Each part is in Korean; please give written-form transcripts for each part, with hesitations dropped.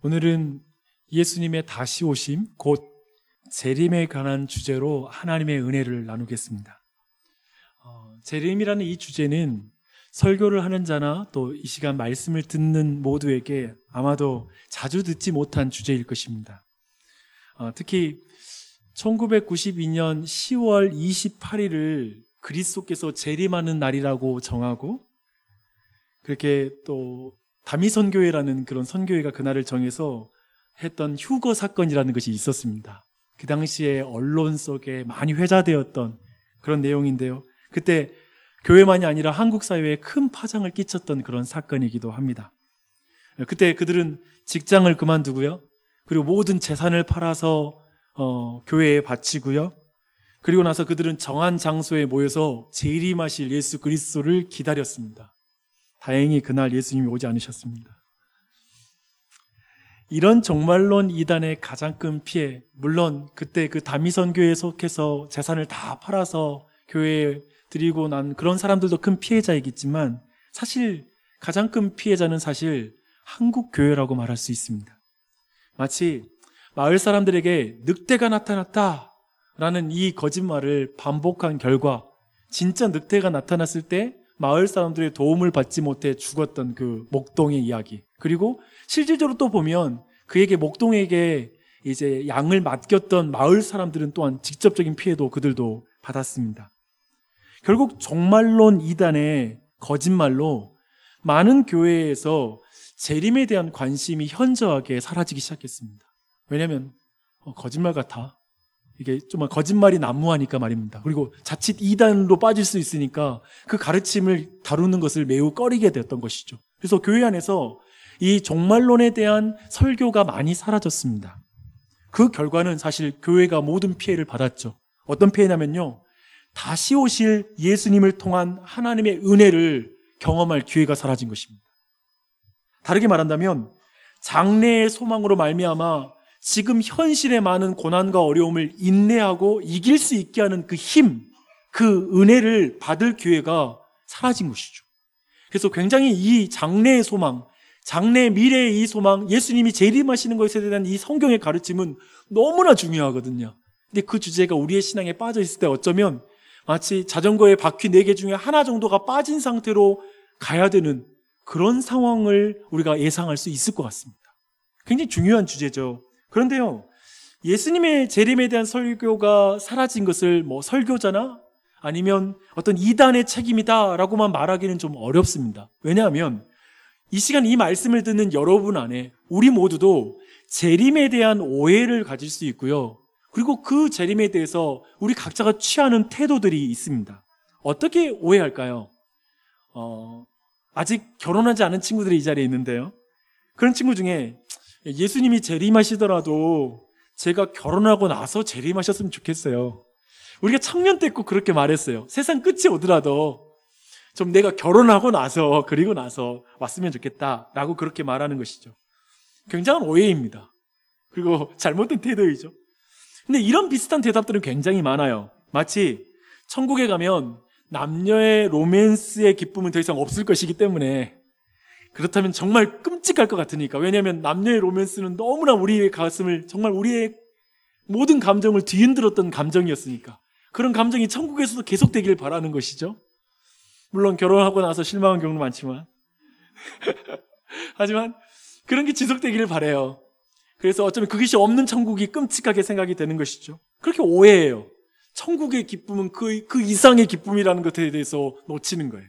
오늘은 예수님의 다시 오심, 곧 재림에 관한 주제로 하나님의 은혜를 나누겠습니다. 재림이라는 이 주제는 설교를 하는 자나 또 이 시간 말씀을 듣는 모두에게 아마도 자주 듣지 못한 주제일 것입니다. 특히 1992년 10월 28일을 그리스도께서 재림하는 날이라고 정하고, 그렇게 또 다미선교회라는 그런 선교회가 그날을 정해서 했던 휴거 사건이라는 것이 있었습니다. 그 당시에 언론 속에 많이 회자되었던 그런 내용인데요. 그때 교회만이 아니라 한국 사회에 큰 파장을 끼쳤던 그런 사건이기도 합니다. 그때 그들은 직장을 그만두고요, 그리고 모든 재산을 팔아서 교회에 바치고요, 그리고 나서 그들은 정한 장소에 모여서 재림하실 예수 그리스도를 기다렸습니다. 다행히 그날 예수님이 오지 않으셨습니다. 이런 종말론 이단의 가장 큰 피해, 물론 그때 그 다미선교회에 속해서 재산을 다 팔아서 교회에 드리고 난 그런 사람들도 큰 피해자이겠지만, 사실 가장 큰 피해자는 사실 한국 교회라고 말할 수 있습니다. 마치 마을 사람들에게 늑대가 나타났다라는 이 거짓말을 반복한 결과, 진짜 늑대가 나타났을 때 마을 사람들의 도움을 받지 못해 죽었던 그 목동의 이야기, 그리고 실질적으로 또 보면 그에게 목동에게 이제 양을 맡겼던 마을 사람들은 또한 직접적인 피해도 그들도 받았습니다. 결국 종말론 이단의 거짓말로 많은 교회에서 재림에 대한 관심이 현저하게 사라지기 시작했습니다. 왜냐하면 거짓말 같아, 이게 좀 거짓말이 난무하니까 말입니다. 그리고 자칫 이단으로 빠질 수 있으니까 그 가르침을 다루는 것을 매우 꺼리게 되었던 것이죠. 그래서 교회 안에서 이 종말론에 대한 설교가 많이 사라졌습니다. 그 결과는 사실 교회가 모든 피해를 받았죠. 어떤 피해냐면요, 다시 오실 예수님을 통한 하나님의 은혜를 경험할 기회가 사라진 것입니다. 다르게 말한다면 장래의 소망으로 말미암아 지금 현실의 많은 고난과 어려움을 인내하고 이길 수 있게 하는 그 힘, 그 은혜를 받을 기회가 사라진 것이죠. 그래서 굉장히 이 장래의 소망, 장래 미래의 이 소망, 예수님이 재림하시는 것에 대한 이 성경의 가르침은 너무나 중요하거든요. 근데 그 주제가 우리의 신앙에 빠져 있을 때 어쩌면 마치 자전거의 바퀴 4개 중에 하나 정도가 빠진 상태로 가야 되는 그런 상황을 우리가 예상할 수 있을 것 같습니다. 굉장히 중요한 주제죠. 그런데요, 예수님의 재림에 대한 설교가 사라진 것을 설교자나 아니면 어떤 이단의 책임이다라고만 말하기는 좀 어렵습니다. 왜냐하면 이 시간 이 말씀을 듣는 여러분 안에 우리 모두도 재림에 대한 오해를 가질 수 있고요, 그리고 그 재림에 대해서 우리 각자가 취하는 태도들이 있습니다. 어떻게 오해할까요? 아직 결혼하지 않은 친구들이 이 자리에 있는데요, 그런 친구 중에 예수님이 재림하시더라도 제가 결혼하고 나서 재림하셨으면 좋겠어요. 우리가 청년 때 꼭 그렇게 말했어요. 세상 끝이 오더라도 좀 내가 결혼하고 나서, 그리고 나서 왔으면 좋겠다라고 그렇게 말하는 것이죠. 굉장한 오해입니다. 그리고 잘못된 태도이죠. 근데 이런 비슷한 대답들은 굉장히 많아요. 마치 천국에 가면 남녀의 로맨스의 기쁨은 더 이상 없을 것이기 때문에, 그렇다면 정말 끔찍할 것 같으니까, 왜냐하면 남녀의 로맨스는 너무나 우리의 가슴을, 정말 우리의 모든 감정을 뒤흔들었던 감정이었으니까 그런 감정이 천국에서도 계속되길 바라는 것이죠. 물론 결혼하고 나서 실망한 경우는 많지만 하지만 그런 게 지속되기를 바라요. 그래서 어쩌면 그것이 없는 천국이 끔찍하게 생각이 되는 것이죠. 그렇게 오해해요. 천국의 기쁨은 그 이상의 기쁨이라는 것에 대해서 놓치는 거예요.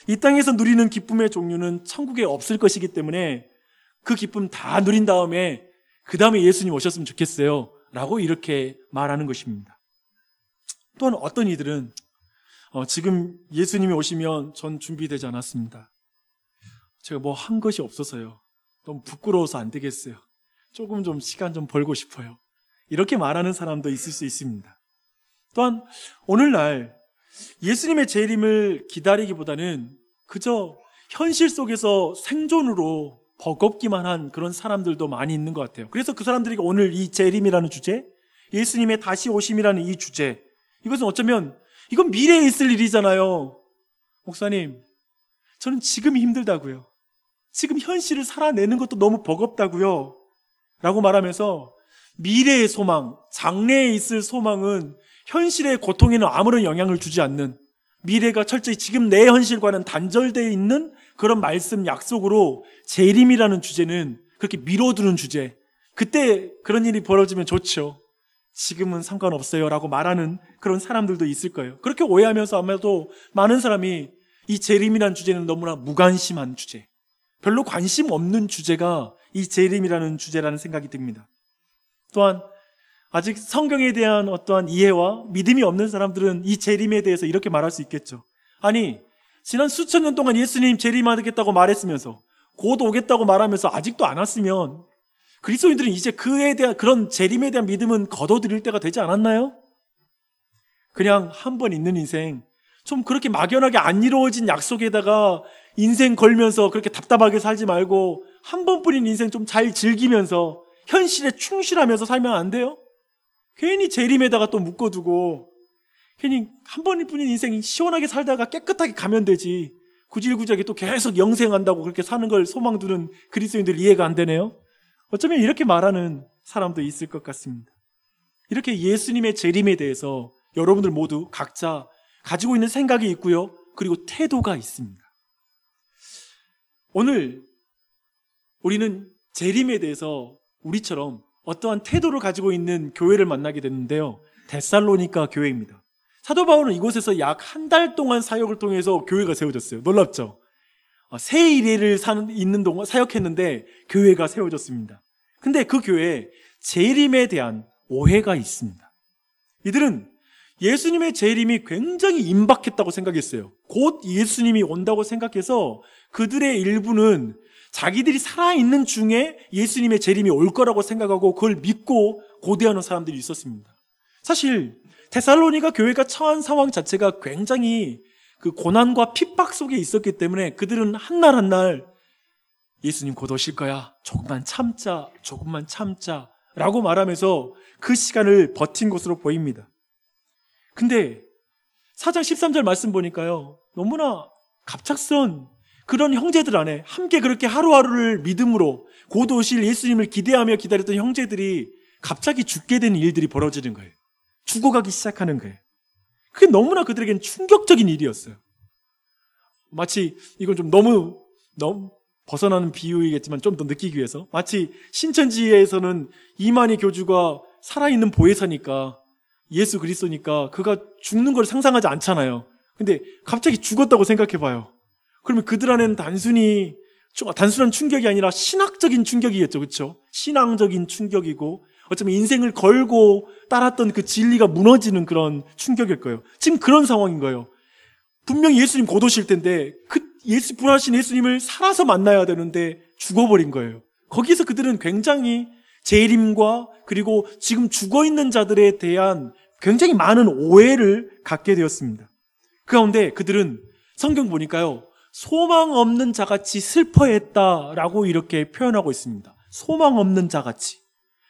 이 땅에서 누리는 기쁨의 종류는 천국에 없을 것이기 때문에 그 기쁨 다 누린 다음에 그 다음에 예수님 오셨으면 좋겠어요 라고 이렇게 말하는 것입니다. 또한 어떤 이들은 지금 예수님이 오시면 전 준비되지 않았습니다. 제가 한 것이 없어서요. 너무 부끄러워서 안 되겠어요. 조금 좀 시간 좀 벌고 싶어요. 이렇게 말하는 사람도 있을 수 있습니다. 또한 오늘날 예수님의 재림을 기다리기보다는 그저 현실 속에서 생존으로 버겁기만 한 그런 사람들도 많이 있는 것 같아요. 그래서 그 사람들이 오늘 이 재림이라는 주제, 예수님의 다시 오심이라는 이 주제, 이것은 어쩌면 이건 미래에 있을 일이잖아요. 목사님, 저는 지금이 힘들다고요. 지금 현실을 살아내는 것도 너무 버겁다고요. 라고 말하면서 미래의 소망, 장래에 있을 소망은 현실의 고통에는 아무런 영향을 주지 않는, 미래가 철저히 지금 내 현실과는 단절되어 있는 그런 말씀 약속으로 재림이라는 주제는 그렇게 미뤄두는 주제. 그때 그런 일이 벌어지면 좋죠. 지금은 상관없어요 라고 말하는 그런 사람들도 있을 거예요. 그렇게 오해하면서 아마도 많은 사람이 이 재림이라는 주제는 너무나 무관심한 주제, 별로 관심 없는 주제가 이 재림이라는 주제라는 생각이 듭니다. 또한 아직 성경에 대한 어떠한 이해와 믿음이 없는 사람들은 이 재림에 대해서 이렇게 말할 수 있겠죠. 아니, 지난 수천 년 동안 예수님 재림하겠다고 말했으면서 곧 오겠다고 말하면서 아직도 안 왔으면 그리스도인들은 이제 그에 대한 그런 재림에 대한 믿음은 거둬들일 때가 되지 않았나요? 그냥 한 번 있는 인생, 좀 그렇게 막연하게 안 이루어진 약속에다가 인생 걸면서 그렇게 답답하게 살지 말고 한 번뿐인 인생 좀 잘 즐기면서 현실에 충실하면서 살면 안 돼요? 괜히 재림에다가 또 묶어두고 괜히 한 번뿐인 인생 시원하게 살다가 깨끗하게 가면 되지, 구질구질하게 또 계속 영생한다고 그렇게 사는 걸 소망 두는 그리스도인들 이해가 안 되네요. 어쩌면 이렇게 말하는 사람도 있을 것 같습니다. 이렇게 예수님의 재림에 대해서 여러분들 모두 각자 가지고 있는 생각이 있고요, 그리고 태도가 있습니다. 오늘 우리는 재림에 대해서 우리처럼 어떠한 태도를 가지고 있는 교회를 만나게 됐는데요, 데살로니가 교회입니다. 사도 바울은 이곳에서 약 한 달 동안 사역을 통해서 교회가 세워졌어요. 놀랍죠? 새 일회를 있는 동안 사역했는데 교회가 세워졌습니다. 근데 그 교회에 재림에 대한 오해가 있습니다. 이들은 예수님의 재림이 굉장히 임박했다고 생각했어요. 곧 예수님이 온다고 생각해서 그들의 일부는 자기들이 살아있는 중에 예수님의 재림이 올 거라고 생각하고 그걸 믿고 고대하는 사람들이 있었습니다. 사실 데살로니가 교회가 처한 상황 자체가 굉장히 그 고난과 핍박 속에 있었기 때문에 그들은 한 날 한 날 예수님 곧 오실 거야, 조금만 참자, 조금만 참자 라고 말하면서 그 시간을 버틴 것으로 보입니다. 근데 4장 13절 말씀 보니까요, 너무나 갑작스러운 그런 형제들 안에 함께 그렇게 하루하루를 믿음으로 곧 오실 예수님을 기대하며 기다렸던 형제들이 갑자기 죽게 되는 일들이 벌어지는 거예요. 죽어가기 시작하는 거예요. 그게 너무나 그들에겐 충격적인 일이었어요. 마치 이건 좀 너무 벗어나는 비유이겠지만 좀 더 느끼기 위해서, 마치 신천지에서는 이만희 교주가 살아있는 보혜사니까, 예수 그리스도니까 그가 죽는 걸 상상하지 않잖아요. 근데 갑자기 죽었다고 생각해봐요. 그러면 그들 안에는 단순한 충격이 아니라 신학적인 충격이겠죠. 그렇죠? 신앙적인 충격이고 어쩌면 인생을 걸고 따랐던 그 진리가 무너지는 그런 충격일 거예요. 지금 그런 상황인 거예요. 분명히 예수님 곧 오실 텐데 부활하신 예수님을 살아서 만나야 되는데 죽어버린 거예요. 거기서 그들은 굉장히 재림과 그리고 지금 죽어있는 자들에 대한 굉장히 많은 오해를 갖게 되었습니다. 그 가운데 그들은 성경 보니까요, 소망 없는 자같이 슬퍼했다라고 이렇게 표현하고 있습니다. 소망 없는 자같이.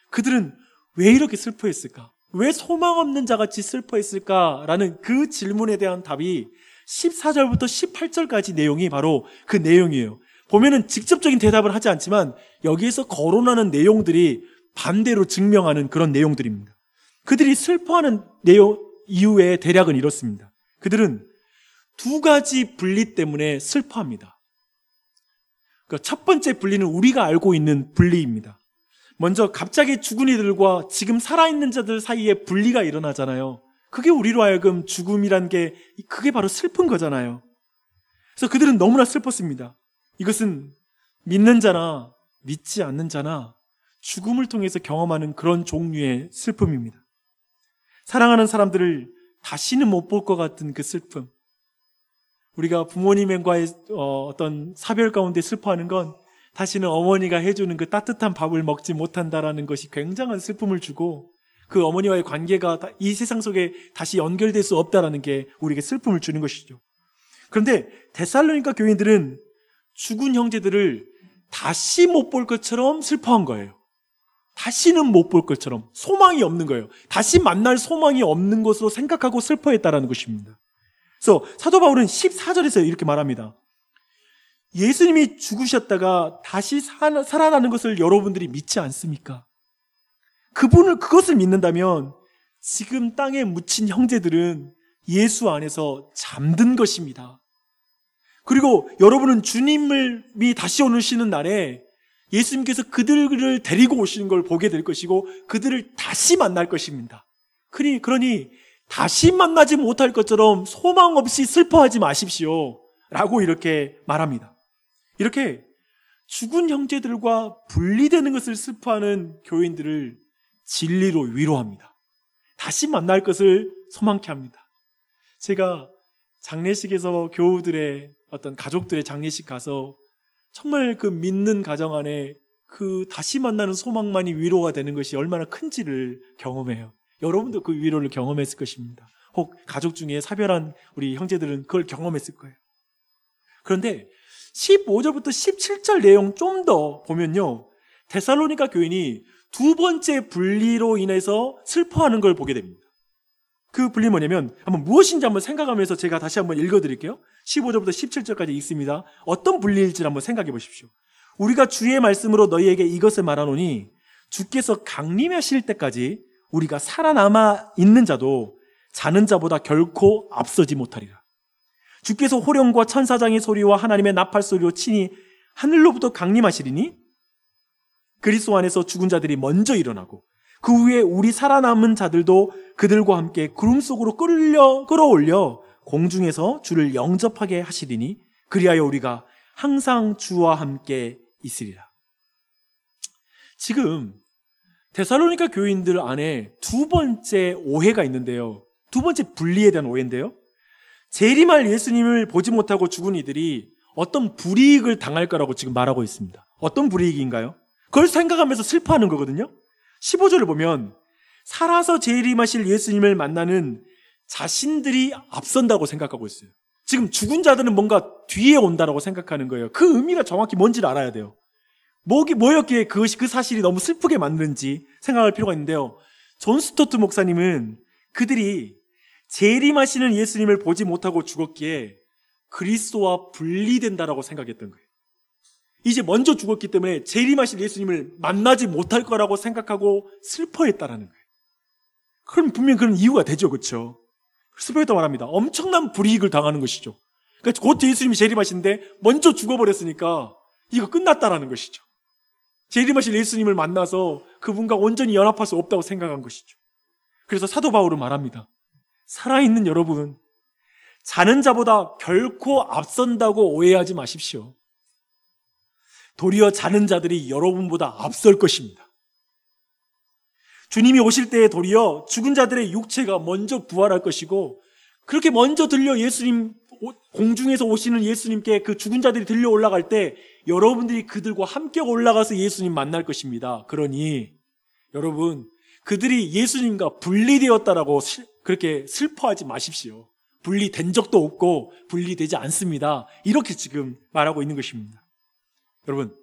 그들은 왜 이렇게 슬퍼했을까? 왜 소망 없는 자같이 슬퍼했을까라는 그 질문에 대한 답이 14절부터 18절까지 내용이 바로 그 내용이에요. 보면은 직접적인 대답을 하지 않지만 여기에서 거론하는 내용들이 반대로 증명하는 그런 내용들입니다. 그들이 슬퍼하는 이유의 대략은 이렇습니다. 그들은 두 가지 분리 때문에 슬퍼합니다. 그러니까 첫 번째 분리는 우리가 알고 있는 분리입니다. 먼저 갑자기 죽은 이들과 지금 살아있는 자들 사이에 분리가 일어나잖아요. 그게 우리로 하여금 죽음이란 게 그게 바로 슬픈 거잖아요. 그래서 그들은 너무나 슬펐습니다. 이것은 믿는 자나 믿지 않는 자나 죽음을 통해서 경험하는 그런 종류의 슬픔입니다. 사랑하는 사람들을 다시는 못 볼 것 같은 그 슬픔. 우리가 부모님과의 어떤 사별 가운데 슬퍼하는 건 다시는 어머니가 해주는 그 따뜻한 밥을 먹지 못한다라는 것이 굉장한 슬픔을 주고, 그 어머니와의 관계가 이 세상 속에 다시 연결될 수 없다라는 게 우리에게 슬픔을 주는 것이죠. 그런데 데살로니가 교인들은 죽은 형제들을 다시 못 볼 것처럼 슬퍼한 거예요. 다시는 못 볼 것처럼, 소망이 없는 거예요. 다시 만날 소망이 없는 것으로 생각하고 슬퍼했다라는 것입니다. 그래서 사도 바울은 14절에서 이렇게 말합니다. 예수님이 죽으셨다가 다시 살아나는 것을 여러분들이 믿지 않습니까? 그것을 믿는다면 지금 땅에 묻힌 형제들은 예수 안에서 잠든 것입니다. 그리고 여러분은 주님이 다시 오시는 날에 예수님께서 그들을 데리고 오시는 걸 보게 될 것이고 그들을 다시 만날 것입니다. 그러니 다시 만나지 못할 것처럼 소망 없이 슬퍼하지 마십시오 라고 이렇게 말합니다. 이렇게 죽은 형제들과 분리되는 것을 슬퍼하는 교인들을 진리로 위로합니다. 다시 만날 것을 소망케 합니다. 제가 장례식에서 교우들의 어떤 가족들의 장례식 가서 정말 그 믿는 가정 안에 그 다시 만나는 소망만이 위로가 되는 것이 얼마나 큰지를 경험해요. 여러분도 그 위로를 경험했을 것입니다. 혹 가족 중에 사별한 우리 형제들은 그걸 경험했을 거예요. 그런데 15절부터 17절 내용 좀 더 보면요, 데살로니가 교인이 두 번째 분리로 인해서 슬퍼하는 걸 보게 됩니다. 그 분리 뭐냐면 한번 무엇인지 한번 생각하면서 제가 다시 한번 읽어드릴게요. 15절부터 17절까지 읽습니다. 어떤 분리일지를 한번 생각해 보십시오. 우리가 주의 말씀으로 너희에게 이것을 말하노니 주께서 강림하실 때까지 우리가 살아남아 있는 자도 자는 자보다 결코 앞서지 못하리라. 주께서 호령과 천사장의 소리와 하나님의 나팔 소리로 친히 하늘로부터 강림하시리니 그리스도 안에서 죽은 자들이 먼저 일어나고 그 후에 우리 살아남은 자들도 그들과 함께 구름 속으로 끌어올려 공중에서 주를 영접하게 하시리니 그리하여 우리가 항상 주와 함께 있으리라. 지금 데살로니가 교인들 안에 두 번째 오해가 있는데요. 두 번째 분리에 대한 오해인데요. 재림할 예수님을 보지 못하고 죽은 이들이 어떤 불이익을 당할 거라고 지금 말하고 있습니다. 어떤 불이익인가요? 그걸 생각하면서 슬퍼하는 거거든요. 15절을 보면 살아서 재림하실 예수님을 만나는 자신들이 앞선다고 생각하고 있어요. 지금 죽은 자들은 뭔가 뒤에 온다라고 생각하는 거예요. 그 의미가 정확히 뭔지를 알아야 돼요. 뭐였기에 그 사실이 너무 슬프게 만드는지 생각할 필요가 있는데요. 존 스토트 목사님은 그들이 재림하시는 예수님을 보지 못하고 죽었기에 그리스도와 분리된다라고 생각했던 거예요. 이제 먼저 죽었기 때문에 재림하실 예수님을 만나지 못할 거라고 생각하고 슬퍼했다라는 거예요. 그럼 분명히 그런 이유가 되죠, 그렇죠? 슬퍼했다고 말합니다. 엄청난 불이익을 당하는 것이죠. 그러니까 곧 예수님이 재림하시는데 먼저 죽어버렸으니까 이거 끝났다라는 것이죠. 재림하실 예수님을 만나서 그분과 온전히 연합할 수 없다고 생각한 것이죠. 그래서 사도 바울은 말합니다. 살아있는 여러분, 자는 자보다 결코 앞선다고 오해하지 마십시오. 도리어 자는 자들이 여러분보다 앞설 것입니다. 주님이 오실 때에 도리어 죽은 자들의 육체가 먼저 부활할 것이고 그렇게 먼저 들려 예수님 공중에서 오시는 예수님께 그 죽은 자들이 들려 올라갈 때 여러분들이 그들과 함께 올라가서 예수님 만날 것입니다. 그러니 여러분 그들이 예수님과 분리되었다라고 그렇게 슬퍼하지 마십시오. 분리된 적도 없고 분리되지 않습니다. 이렇게 지금 말하고 있는 것입니다. 여러분,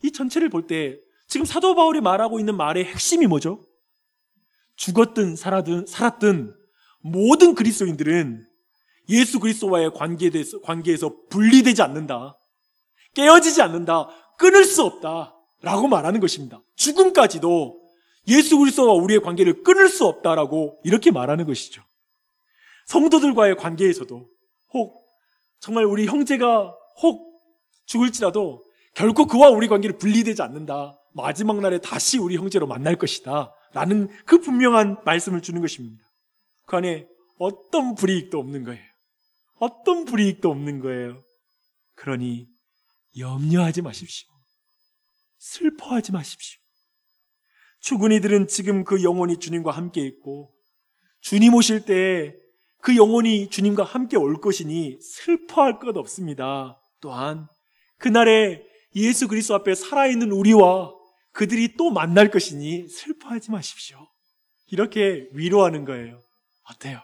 이 전체를 볼 때 지금 사도 바울이 말하고 있는 말의 핵심이 뭐죠? 죽었든 살았든 모든 그리스도인들은 예수 그리스도와의 관계에서 분리되지 않는다. 깨어지지 않는다. 끊을 수 없다. 라고 말하는 것입니다. 죽음까지도 예수 그리스도와 우리의 관계를 끊을 수 없다라고 이렇게 말하는 것이죠. 성도들과의 관계에서도 혹 정말 우리 형제가 혹 죽을지라도 결코 그와 우리 관계를 분리되지 않는다. 마지막 날에 다시 우리 형제로 만날 것이다. 라는 그 분명한 말씀을 주는 것입니다. 그 안에 어떤 불이익도 없는 거예요. 어떤 불이익도 없는 거예요. 그러니 염려하지 마십시오. 슬퍼하지 마십시오. 죽은 이들은 지금 그 영혼이 주님과 함께 있고 주님 오실 때 그 영혼이 주님과 함께 올 것이니 슬퍼할 것 없습니다. 또한 그날에 예수 그리스도 앞에 살아있는 우리와 그들이 또 만날 것이니 슬퍼하지 마십시오. 이렇게 위로하는 거예요. 어때요?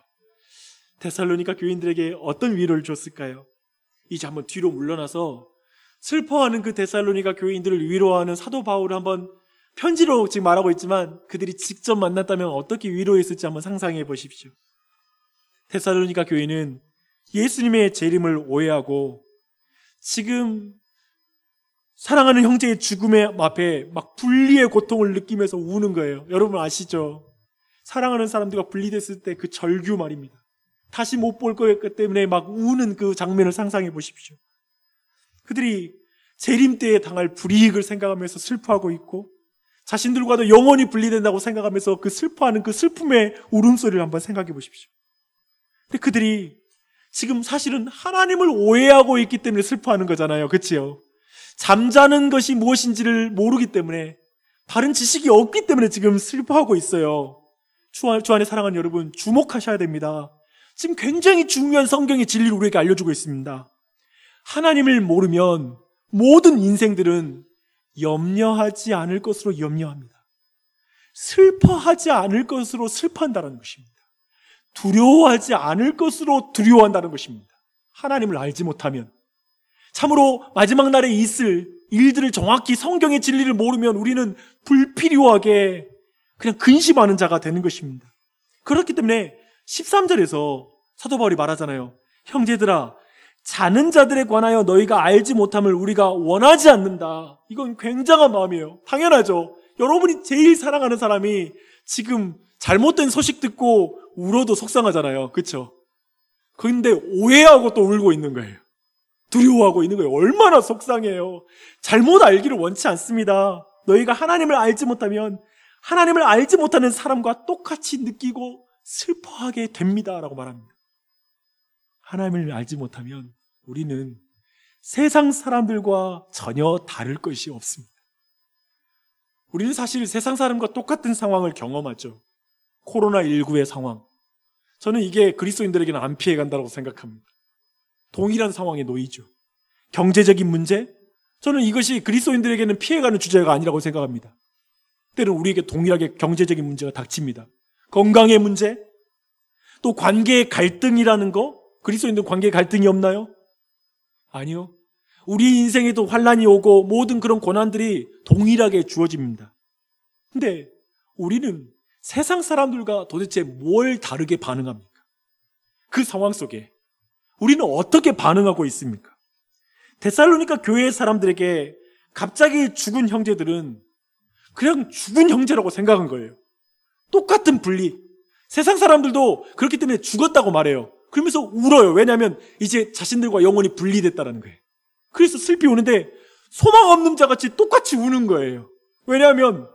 데살로니가 교인들에게 어떤 위로를 줬을까요? 이제 한번 뒤로 물러나서 슬퍼하는 그 데살로니가 교인들을 위로하는 사도 바울을 한번 편지로 지금 말하고 있지만 그들이 직접 만났다면 어떻게 위로했을지 한번 상상해 보십시오. 데살로니가 교인은 예수님의 재림을 오해하고 지금 사랑하는 형제의 죽음의 앞에 막 분리의 고통을 느끼면서 우는 거예요. 여러분 아시죠? 사랑하는 사람들과 분리됐을 때 그 절규 말입니다. 다시 못 볼 거였기 때문에 막 우는 그 장면을 상상해 보십시오. 그들이 재림 때에 당할 불이익을 생각하면서 슬퍼하고 있고, 자신들과도 영원히 분리된다고 생각하면서 그 슬퍼하는 그 슬픔의 울음소리를 한번 생각해 보십시오. 근데 그들이 지금 사실은 하나님을 오해하고 있기 때문에 슬퍼하는 거잖아요. 그치요? 잠자는 것이 무엇인지를 모르기 때문에, 바른 지식이 없기 때문에 지금 슬퍼하고 있어요. 주 안에 사랑하는 여러분, 주목하셔야 됩니다. 지금 굉장히 중요한 성경의 진리를 우리에게 알려주고 있습니다. 하나님을 모르면 모든 인생들은 염려하지 않을 것으로 염려합니다. 슬퍼하지 않을 것으로 슬퍼한다는 것입니다. 두려워하지 않을 것으로 두려워한다는 것입니다. 하나님을 알지 못하면, 참으로 마지막 날에 있을 일들을 정확히 성경의 진리를 모르면 우리는 불필요하게 그냥 근심하는 자가 되는 것입니다. 그렇기 때문에 13절에서 사도 바울이 말하잖아요. 형제들아, 자는 자들에 관하여 너희가 알지 못함을 우리가 원하지 않는다. 이건 굉장한 마음이에요. 당연하죠. 여러분이 제일 사랑하는 사람이 지금 잘못된 소식 듣고 울어도 속상하잖아요. 그렇죠? 그런데 오해하고 또 울고 있는 거예요. 두려워하고 있는 거예요. 얼마나 속상해요. 잘못 알기를 원치 않습니다. 너희가 하나님을 알지 못하면 하나님을 알지 못하는 사람과 똑같이 느끼고 슬퍼하게 됩니다라고 말합니다. 하나님을 알지 못하면 우리는 세상 사람들과 전혀 다를 것이 없습니다. 우리는 사실 세상 사람과 똑같은 상황을 경험하죠. 코로나19의 상황. 저는 이게 그리스도인들에게는 안 피해간다고 생각합니다. 동일한 상황에 놓이죠. 경제적인 문제? 저는 이것이 그리스도인들에게는 피해가는 주제가 아니라고 생각합니다. 때로는 우리에게 동일하게 경제적인 문제가 닥칩니다. 건강의 문제? 또 관계의 갈등이라는 거? 그리스도인들 관계에 갈등이 없나요? 아니요. 우리 인생에도 환란이 오고 모든 그런 고난들이 동일하게 주어집니다. 근데 우리는 세상 사람들과 도대체 뭘 다르게 반응합니까? 그 상황 속에 우리는 어떻게 반응하고 있습니까? 데살로니가 교회의 사람들에게 갑자기 죽은 형제들은 그냥 죽은 형제라고 생각한 거예요. 똑같은 분리. 세상 사람들도 그렇기 때문에 죽었다고 말해요. 그러면서 울어요. 왜냐하면 이제 자신들과 영혼이 분리됐다는 거예요. 그래서 슬피 우는데 소망 없는 자같이 똑같이 우는 거예요. 왜냐하면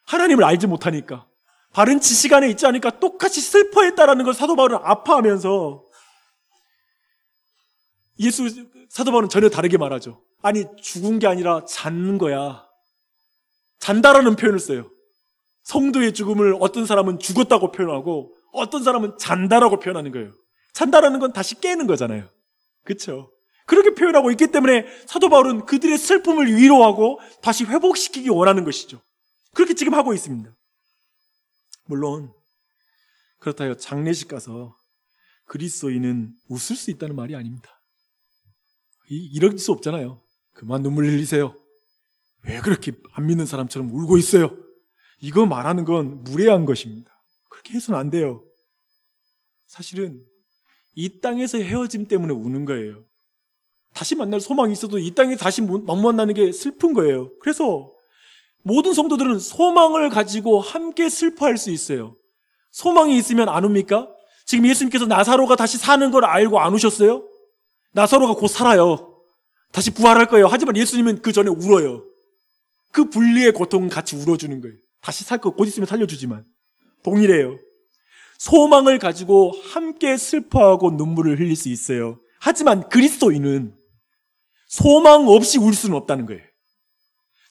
하나님을 알지 못하니까, 바른 지식 안에 있지 않으니까 똑같이 슬퍼했다라는 걸 사도 바울은 아파하면서, 사도 바울은 전혀 다르게 말하죠. 아니, 죽은 게 아니라 잔는 거야. 잔다라는 표현을 써요. 성도의 죽음을 어떤 사람은 죽었다고 표현하고 어떤 사람은 잔다라고 표현하는 거예요. 잔다라는 건 다시 깨는 거잖아요. 그렇죠? 그렇게 표현하고 있기 때문에 사도 바울은 그들의 슬픔을 위로하고 다시 회복시키기 원하는 것이죠. 그렇게 지금 하고 있습니다. 물론 그렇다 해서 장례식 가서 그리스도인은 웃을 수 있다는 말이 아닙니다. 이럴 수 없잖아요. 그만 눈물 흘리세요. 왜 그렇게 안 믿는 사람처럼 울고 있어요? 이거 말하는 건 무례한 것입니다. 그렇게 해서는 안 돼요. 사실은 이 땅에서 헤어짐 때문에 우는 거예요. 다시 만날 소망이 있어도 이 땅에 다시 못 만나는 게 슬픈 거예요. 그래서 모든 성도들은 소망을 가지고 함께 슬퍼할 수 있어요. 소망이 있으면 안 웁니까? 지금 예수님께서 나사로가 다시 사는 걸 알고 안 우셨어요? 나사로가 곧 살아요. 다시 부활할 거예요. 하지만 예수님은 그 전에 울어요. 그 분리의 고통은 같이 울어주는 거예요. 다시 살 거 곧 있으면 살려주지만 동일해요. 소망을 가지고 함께 슬퍼하고 눈물을 흘릴 수 있어요. 하지만 그리스도인은 소망 없이 울 수는 없다는 거예요.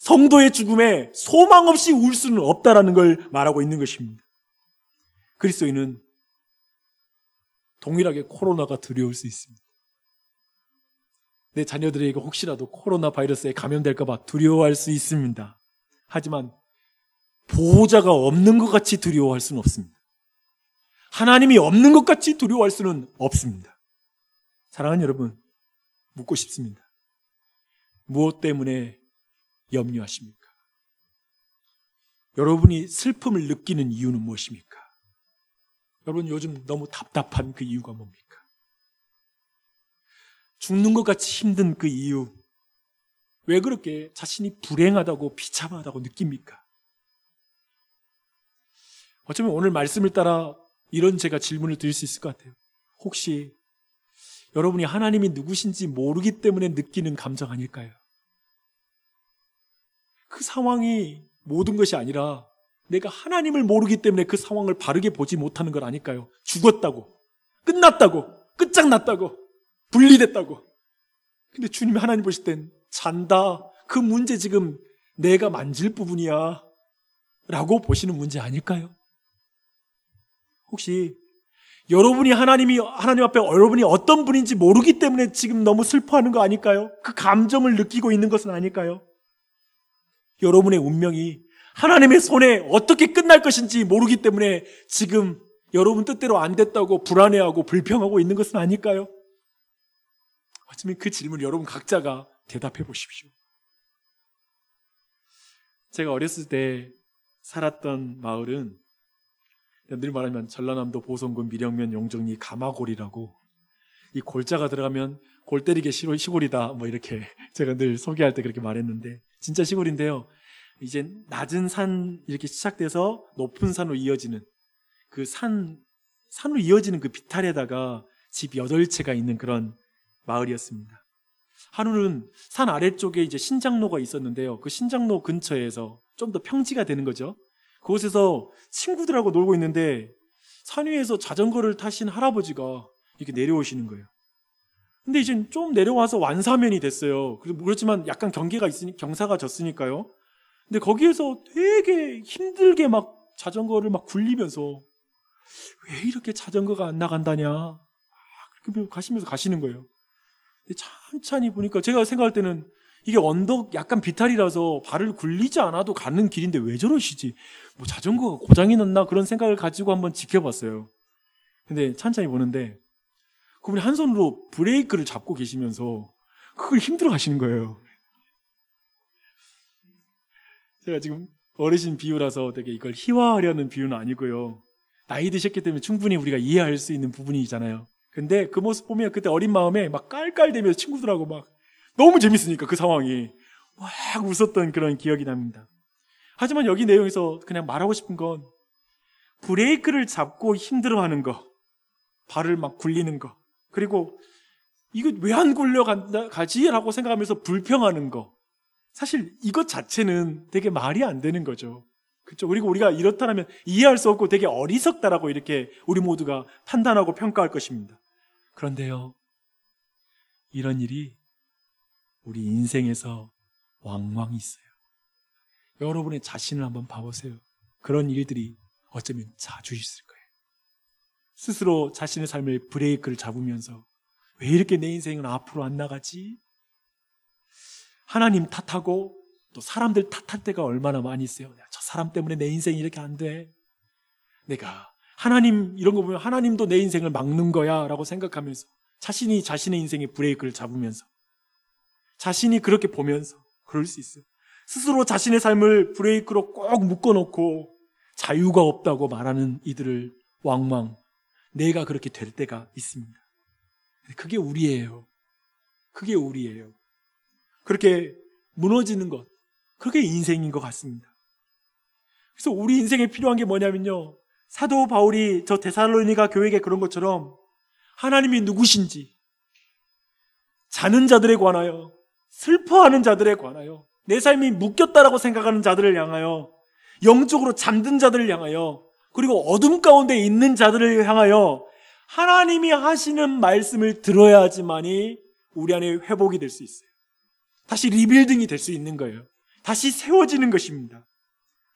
성도의 죽음에 소망 없이 울 수는 없다라는 걸 말하고 있는 것입니다. 그리스도인은 동일하게 코로나가 두려울 수 있습니다. 내 자녀들에게 혹시라도 코로나 바이러스에 감염될까 봐 두려워할 수 있습니다. 하지만 보호자가 없는 것 같이 두려워할 수는 없습니다. 하나님이 없는 것 같이 두려워할 수는 없습니다. 사랑하는 여러분, 묻고 싶습니다. 무엇 때문에 염려하십니까? 여러분이 슬픔을 느끼는 이유는 무엇입니까? 여러분 요즘 너무 답답한 그 이유가 뭡니까? 죽는 것 같이 힘든 그 이유, 왜 그렇게 자신이 불행하다고 비참하다고 느낍니까? 어쩌면 오늘 말씀을 따라 이런 제가 질문을 드릴 수 있을 것 같아요. 혹시 여러분이 하나님이 누구신지 모르기 때문에 느끼는 감정 아닐까요? 그 상황이 모든 것이 아니라 내가 하나님을 모르기 때문에 그 상황을 바르게 보지 못하는 걸 아닐까요? 죽었다고, 끝났다고, 끝장났다고, 분리됐다고. 근데 주님이 하나님 보실 땐 잔다. 그 문제 지금 내가 만질 부분이야 라고 보시는 문제 아닐까요? 혹시 여러분이 하나님 앞에 여러분이 어떤 분인지 모르기 때문에 지금 너무 슬퍼하는 거 아닐까요? 그 감정을 느끼고 있는 것은 아닐까요? 여러분의 운명이 하나님의 손에 어떻게 끝날 것인지 모르기 때문에 지금 여러분 뜻대로 안 됐다고 불안해하고 불평하고 있는 것은 아닐까요? 어쩌면 그 질문을 여러분 각자가 대답해 보십시오. 제가 어렸을 때 살았던 마을은 늘 말하면 전라남도 보성군 밀영면 용정리 가마골이라고, 이 골자가 들어가면 골 때리기 시골이다 뭐 이렇게 제가 늘 소개할 때 그렇게 말했는데 진짜 시골인데요. 이제 낮은 산 이렇게 시작돼서 높은 산으로 이어지는 그 산으로 이어지는 그 비탈에다가 집 8채가 있는 그런 마을이었습니다. 하루는 산 아래쪽에 이제 신장로가 있었는데요. 그 신장로 근처에서 좀 더 평지가 되는 거죠. 그곳에서 친구들하고 놀고 있는데 산 위에서 자전거를 타신 할아버지가 이렇게 내려오시는 거예요. 근데 이제 좀 내려와서 완사면이 됐어요. 그렇지만 약간 경사가 졌으니까요. 근데 거기에서 되게 힘들게 막 자전거를 막 굴리면서 왜 이렇게 자전거가 안 나간다냐, 그렇게 가시면서 가시는 거예요. 근데 천천히 보니까 제가 생각할 때는 이게 언덕 약간 비탈이라서 발을 굴리지 않아도 가는 길인데 왜 저러시지? 뭐 자전거가 고장이 났나? 그런 생각을 가지고 한번 지켜봤어요. 근데 천천히 보는데 그분이 한 손으로 브레이크를 잡고 계시면서 그걸 힘들어 하시는 거예요. 제가 지금 어르신 비유라서 되게 이걸 희화하려는 비유는 아니고요. 나이 드셨기 때문에 충분히 우리가 이해할 수 있는 부분이잖아요. 근데 그 모습 보면 그때 어린 마음에 막 깔깔대면서 친구들하고 막 너무 재밌으니까 그 상황이 막 웃었던 그런 기억이 납니다. 하지만 여기 내용에서 그냥 말하고 싶은 건 브레이크를 잡고 힘들어하는 거, 발을 막 굴리는 거, 그리고 이거 왜 안 굴려가지? 라고 생각하면서 불평하는 거, 사실 이것 자체는 되게 말이 안 되는 거죠. 그렇죠? 그리고 우리가 이렇다면 이해할 수 없고 되게 어리석다라고 이렇게 우리 모두가 판단하고 평가할 것입니다. 그런데요, 이런 일이 우리 인생에서 왕왕 있어요. 여러분의 자신을 한번 봐보세요. 그런 일들이 어쩌면 자주 있을 거예요. 스스로 자신의 삶을 브레이크를 잡으면서 왜 이렇게 내 인생은 앞으로 안 나가지? 하나님 탓하고 또 사람들 탓할 때가 얼마나 많이 있어요. 저 사람 때문에 내 인생이 이렇게 안 돼. 내가 하나님 이런 거 보면 하나님도 내 인생을 막는 거야 라고 생각하면서 자신이 자신의 인생의 브레이크를 잡으면서 자신이 그렇게 보면서 그럴 수 있어요. 스스로 자신의 삶을 브레이크로 꼭 묶어놓고 자유가 없다고 말하는 이들을 왕왕 내가 그렇게 될 때가 있습니다. 그게 우리예요. 그게 우리예요. 그렇게 무너지는 것, 그게 인생인 것 같습니다. 그래서 우리 인생에 필요한 게 뭐냐면요, 사도 바울이 저 데살로니가 교회에 그런 것처럼 하나님이 누구신지, 자는 자들에 관하여, 슬퍼하는 자들에 관하여, 내 삶이 묶였다라고 생각하는 자들을 향하여, 영적으로 잠든 자들을 향하여, 그리고 어둠 가운데 있는 자들을 향하여 하나님이 하시는 말씀을 들어야지만이 우리 안에 회복이 될 수 있어요. 다시 리빌딩이 될 수 있는 거예요. 다시 세워지는 것입니다.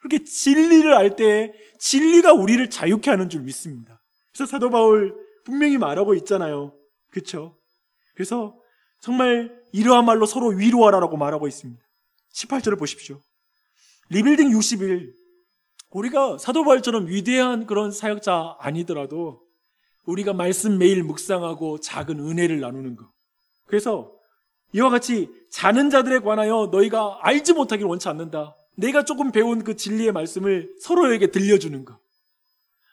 그렇게 진리를 알 때 진리가 우리를 자유케 하는 줄 믿습니다. 그래서 사도 바울 분명히 말하고 있잖아요. 그렇죠? 그래서 정말 이러한 말로 서로 위로하라고 말하고 있습니다. 18절을 보십시오. 리빌딩 60일, 우리가 사도 바울처럼 위대한 그런 사역자 아니더라도 우리가 말씀 매일 묵상하고 작은 은혜를 나누는 것, 그래서 이와 같이 자는 자들에 관하여 너희가 알지 못하기를 원치 않는다. 내가 조금 배운 그 진리의 말씀을 서로에게 들려주는 것,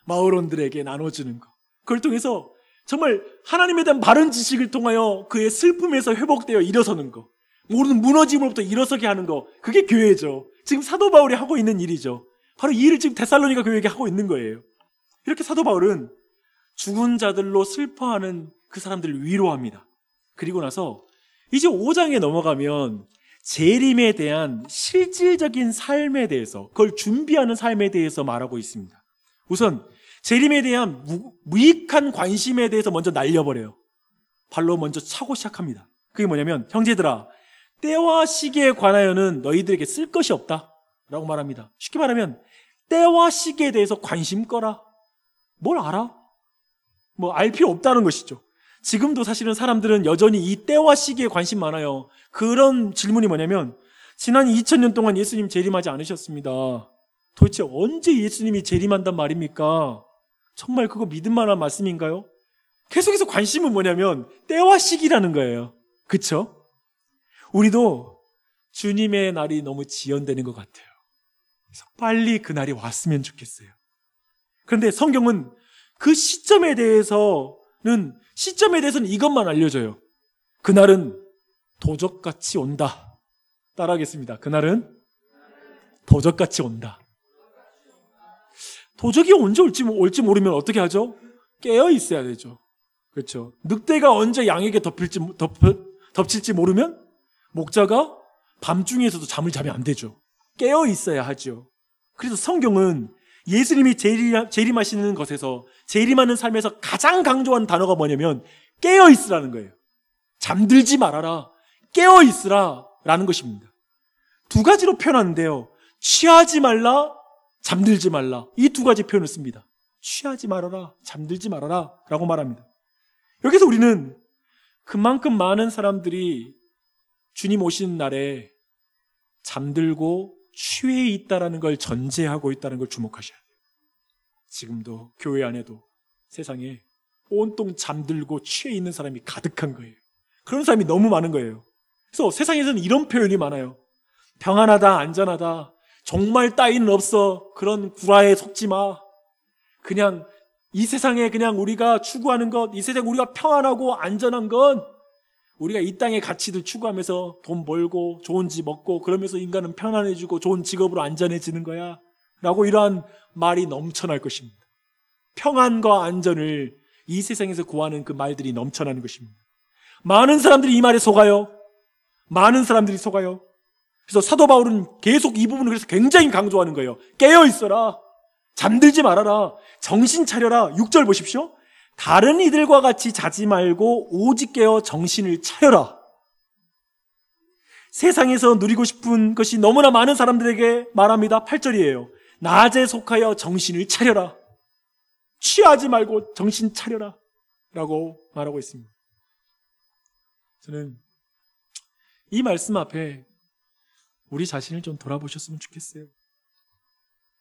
마을원들에게 나눠주는 것, 그걸 통해서 정말 하나님에 대한 바른 지식을 통하여 그의 슬픔에서 회복되어 일어서는 거, 모든 무너짐으로부터 일어서게 하는 거, 그게 교회죠. 지금 사도 바울이 하고 있는 일이죠. 바로 이 일을 지금 데살로니가 교회에게 하고 있는 거예요. 이렇게 사도 바울은 죽은 자들로 슬퍼하는 그 사람들을 위로합니다. 그리고 나서 이제 5장에 넘어가면 재림에 대한 실질적인 삶에 대해서, 그걸 준비하는 삶에 대해서 말하고 있습니다. 우선 재림에 대한 무익한 관심에 대해서 먼저 날려버려요. 발로 먼저 차고 시작합니다. 그게 뭐냐면, 형제들아, 때와 시기에 관하여는 너희들에게 쓸 것이 없다 라고 말합니다. 쉽게 말하면 때와 시기에 대해서 관심 꺼라. 뭘 알아? 뭐 알 필요 없다는 것이죠. 지금도 사실은 사람들은 여전히 이 때와 시기에 관심 많아요. 그런 질문이 뭐냐면, 지난 2000년 동안 예수님 재림하지 않으셨습니다. 도대체 언제 예수님이 재림한단 말입니까? 정말 그거 믿을 만한 말씀인가요? 계속해서 관심은 뭐냐면 때와 시기라는 거예요. 그쵸? 우리도 주님의 날이 너무 지연되는 것 같아요. 그래서 빨리 그 날이 왔으면 좋겠어요. 그런데 성경은 그 시점에 대해서는 이것만 알려줘요. 그날은 도적같이 온다. 따라하겠습니다. 그날은 도적같이 온다. 도적이 언제 올지 모르면 어떻게 하죠? 깨어 있어야 되죠. 그렇죠. 늑대가 언제 양에게 덮칠지 모르면 목자가 밤중에서도 잠을 자면 안 되죠. 깨어 있어야 하죠. 그래서 성경은 예수님이 재림하시는 것에서, 재림하는 삶에서 가장 강조하는 단어가 뭐냐면 깨어 있으라는 거예요. 잠들지 말아라, 깨어 있으라 라는 것입니다. 두 가지로 표현하는데요. 취하지 말라, 잠들지 말라. 이 두 가지 표현을 씁니다. 취하지 말아라, 잠들지 말아라 라고 말합니다. 여기서 우리는 그만큼 많은 사람들이 주님 오시는 날에 잠들고 취해 있다라는 걸 전제하고 있다는 걸 주목하셔야 돼요. 지금도 교회 안에도 세상에 온통 잠들고 취해 있는 사람이 가득한 거예요. 그런 사람이 너무 많은 거예요. 그래서 세상에서는 이런 표현이 많아요. 평안하다, 안전하다, 정말 따위는 없어, 그런 구라에 속지 마. 그냥 이 세상에 그냥 우리가 추구하는 것, 이 세상에 우리가 평안하고 안전한 건 우리가 이 땅의 가치들 추구하면서 돈 벌고 좋은 집 먹고 그러면서 인간은 편안해지고 좋은 직업으로 안전해지는 거야 라고 이러한 말이 넘쳐날 것입니다. 평안과 안전을 이 세상에서 구하는 그 말들이 넘쳐나는 것입니다. 많은 사람들이 이 말에 속아요. 많은 사람들이 속아요. 그래서 사도 바울은 계속 이 부분을 그래서 굉장히 강조하는 거예요. 깨어 있어라, 잠들지 말아라, 정신 차려라. 6절 보십시오. 다른 이들과 같이 자지 말고 오직 깨어 정신을 차려라. 세상에서 누리고 싶은 것이 너무나 많은 사람들에게 말합니다. 8절이에요. 낮에 속하여 정신을 차려라. 취하지 말고 정신 차려라 라고 말하고 있습니다. 저는 이 말씀 앞에 우리 자신을 좀 돌아보셨으면 좋겠어요.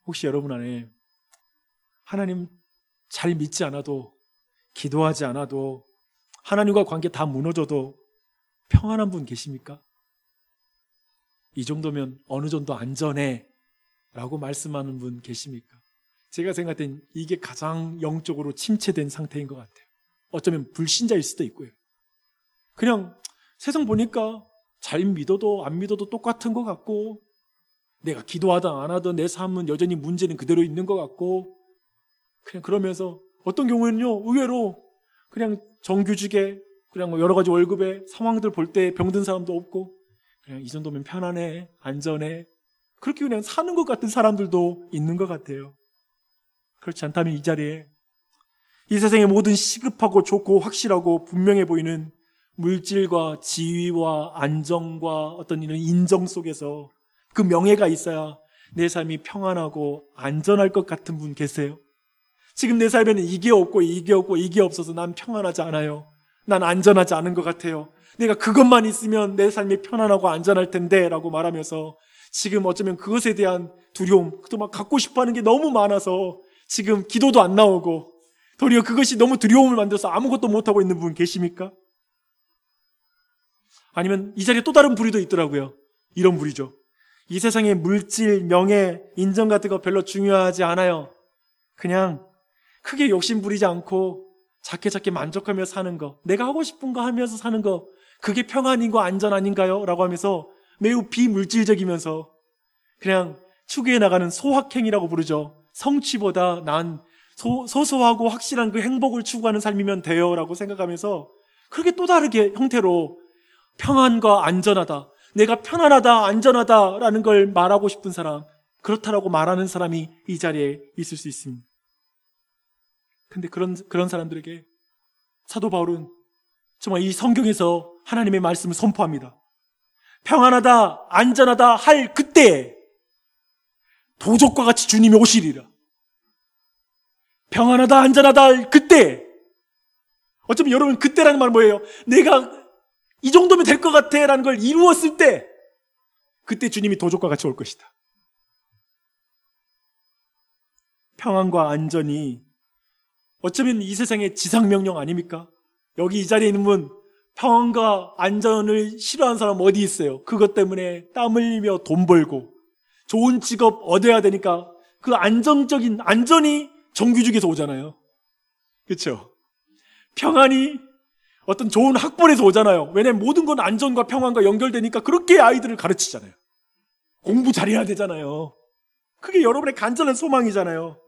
혹시 여러분 안에 하나님 잘 믿지 않아도, 기도하지 않아도, 하나님과 관계 다 무너져도 평안한 분 계십니까? 이 정도면 어느 정도 안전해 라고 말씀하는 분 계십니까? 제가 생각할 땐 이게 가장 영적으로 침체된 상태인 것 같아요. 어쩌면 불신자일 수도 있고요. 그냥 세상 보니까 잘 믿어도 안 믿어도 똑같은 것 같고, 내가 기도하든 안 하든 내 삶은 여전히 문제는 그대로 있는 것 같고, 그냥 그러면서 어떤 경우에는요, 의외로 그냥 정규직에 그냥 뭐 여러 가지 월급에 상황들 볼 때 병든 사람도 없고, 그냥 이 정도면 편안해, 안전해, 그렇게 그냥 사는 것 같은 사람들도 있는 것 같아요. 그렇지 않다면 이 자리에 이 세상의 모든 시급하고 좋고 확실하고 분명해 보이는 물질과 지위와 안정과 어떤 이런 인정 속에서 그 명예가 있어야 내 삶이 평안하고 안전할 것 같은 분 계세요? 지금 내 삶에는 이게 없고 이게 없고 이게 없어서 난 평안하지 않아요. 난 안전하지 않은 것 같아요. 내가 그것만 있으면 내 삶이 편안하고 안전할 텐데 라고 말하면서 지금 어쩌면 그것에 대한 두려움, 또 막 갖고 싶어 하는 게 너무 많아서 지금 기도도 안 나오고 도리어 그것이 너무 두려움을 만들어서 아무것도 못하고 있는 분 계십니까? 아니면 이 자리에 또 다른 부류도 있더라고요. 이런 부류죠. 이 세상의 물질, 명예, 인정 같은 거 별로 중요하지 않아요. 그냥 크게 욕심 부리지 않고 작게 만족하며 사는 거, 내가 하고 싶은 거 하면서 사는 거, 그게 평안인고 안전 아닌가요? 라고 하면서 매우 비물질적이면서 그냥 추구해 나가는 소확행이라고 부르죠. 성취보다 난 소소하고 확실한 그 행복을 추구하는 삶이면 돼요 라고 생각하면서 그렇게 또 다르게 형태로 평안과 안전하다, 내가 편안하다, 안전하다라는 걸 말하고 싶은 사람, 그렇다라고 말하는 사람이 이 자리에 있을 수 있습니다. 근데 그런 사람들에게 사도 바울은 정말 이 성경에서 하나님의 말씀을 선포합니다. 평안하다, 안전하다 할 그때 도적과 같이 주님이 오시리라. 평안하다, 안전하다 할 그때. 어쩌면 여러분 그때라는 말은 뭐예요? 내가 이 정도면 될 것 같아 라는 걸 이루었을 때, 그때 주님이 도적과 같이 올 것이다. 평안과 안전이 어쩌면 이 세상의 지상명령 아닙니까? 여기 이 자리에 있는 분, 평안과 안전을 싫어하는 사람 어디 있어요? 그것 때문에 땀 흘리며 돈 벌고 좋은 직업 얻어야 되니까 그 안정적인 안전이 정규직에서 오잖아요. 그렇죠? 평안이 어떤 좋은 학벌에서 오잖아요. 왜냐하면 모든 건 안전과 평안과 연결되니까 그렇게 아이들을 가르치잖아요. 공부 잘해야 되잖아요. 그게 여러분의 간절한 소망이잖아요.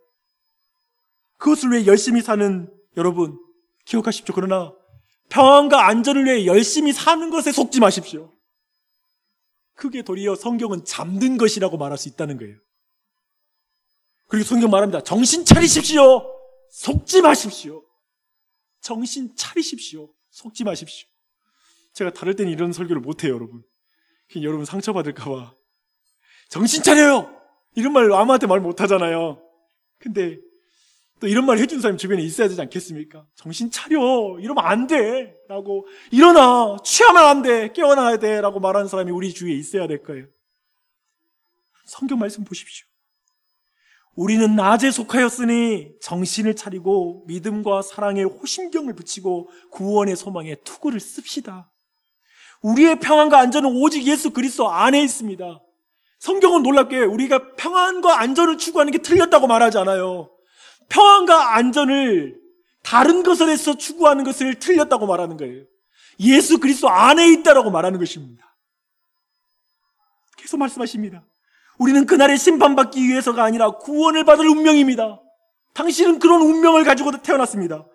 그것을 위해 열심히 사는 여러분 기억하십시오. 그러나 평안과 안전을 위해 열심히 사는 것에 속지 마십시오. 그게 도리어 성경은 잠든 것이라고 말할 수 있다는 거예요. 그리고 성경 말합니다. 정신 차리십시오. 속지 마십시오. 정신 차리십시오. 속지 마십시오. 제가 다를 때는 이런 설교를 못해요, 여러분. 여러분 상처받을까 봐. 정신 차려요! 이런 말 아무한테 말 못하잖아요. 근데 또 이런 말 해준 사람이 주변에 있어야 되지 않겠습니까? 정신 차려! 이러면 안 돼! 라고, 일어나! 취하면 안 돼! 깨어나야 돼! 라고 말하는 사람이 우리 주위에 있어야 될 거예요. 성경 말씀 보십시오. 우리는 낮에 속하였으니 정신을 차리고 믿음과 사랑에 호심경을 붙이고 구원의 소망에 투구를 씁시다. 우리의 평안과 안전은 오직 예수 그리스도 안에 있습니다. 성경은 놀랍게 우리가 평안과 안전을 추구하는 게 틀렸다고 말하지 않아요. 평안과 안전을 다른 것을 해서 추구하는 것을 틀렸다고 말하는 거예요. 예수 그리스도 안에 있다라고 말하는 것입니다. 계속 말씀하십니다. 우리는 그날에 심판받기 위해서가 아니라 구원을 받을 운명입니다. 당신은 그런 운명을 가지고 태어났습니다.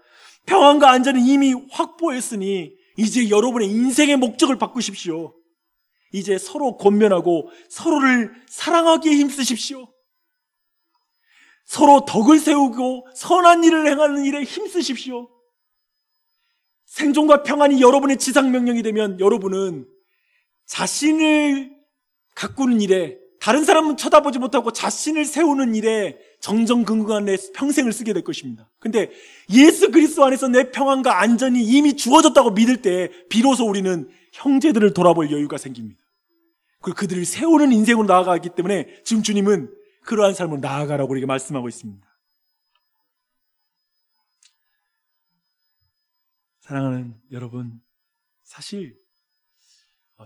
평안과 안전은 이미 확보했으니 이제 여러분의 인생의 목적을 바꾸십시오. 이제 서로 권면하고 서로를 사랑하기에 힘쓰십시오. 서로 덕을 세우고 선한 일을 행하는 일에 힘쓰십시오. 생존과 평안이 여러분의 지상명령이 되면 여러분은 자신을 가꾸는 일에, 다른 사람은 쳐다보지 못하고 자신을 세우는 일에 정정긍긍한 내 평생을 쓰게 될 것입니다. 근데 예수 그리스도 안에서 내 평안과 안전이 이미 주어졌다고 믿을 때 비로소 우리는 형제들을 돌아볼 여유가 생깁니다. 그리고 그들을 세우는 인생으로 나아가기 때문에 지금 주님은 그러한 삶으로 나아가라고 우리에게 말씀하고 있습니다. 사랑하는 여러분, 사실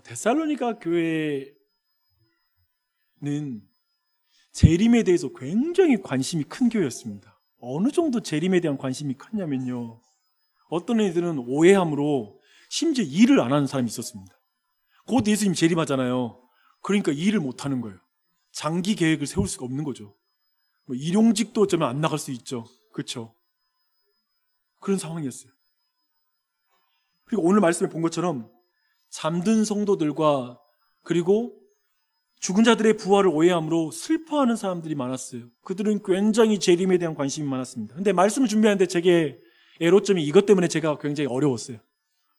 데살로니가 교회는 재림에 대해서 굉장히 관심이 큰 교회였습니다. 어느 정도 재림에 대한 관심이 컸냐면요, 어떤 애들은 오해함으로 심지어 일을 안 하는 사람이 있었습니다. 곧 예수님이 재림하잖아요. 그러니까 일을 못 하는 거예요. 장기 계획을 세울 수가 없는 거죠. 일용직도 어쩌면 안 나갈 수 있죠. 그렇죠? 그런 상황이었어요. 그리고 오늘 말씀에 본 것처럼 잠든 성도들과 그리고 죽은 자들의 부활을 오해함으로 슬퍼하는 사람들이 많았어요. 그들은 굉장히 재림에 대한 관심이 많았습니다. 근데 말씀을 준비하는데 제게 애로점이 이것 때문에 제가 굉장히 어려웠어요.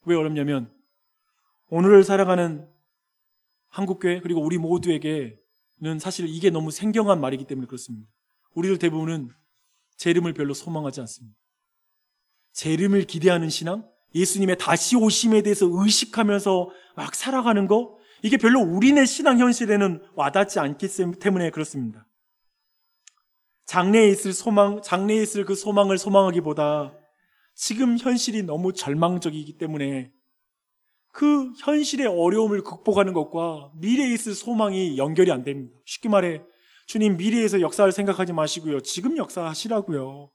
왜 어렵냐면 오늘을 살아가는 한국교회 그리고 우리 모두에게는 사실 이게 너무 생경한 말이기 때문에 그렇습니다. 우리들 대부분은 재림을 별로 소망하지 않습니다. 재림을 기대하는 신앙, 예수님의 다시 오심에 대해서 의식하면서 막 살아가는 거, 이게 별로 우리네 신앙 현실에는 와닿지 않기 때문에 그렇습니다. 장래에 있을 소망, 장래에 있을 그 소망을 소망하기보다 지금 현실이 너무 절망적이기 때문에 그 현실의 어려움을 극복하는 것과 미래에 있을 소망이 연결이 안 됩니다. 쉽게 말해, 주님 미래에서 역사를 생각하지 마시고요, 지금 역사하시라고요.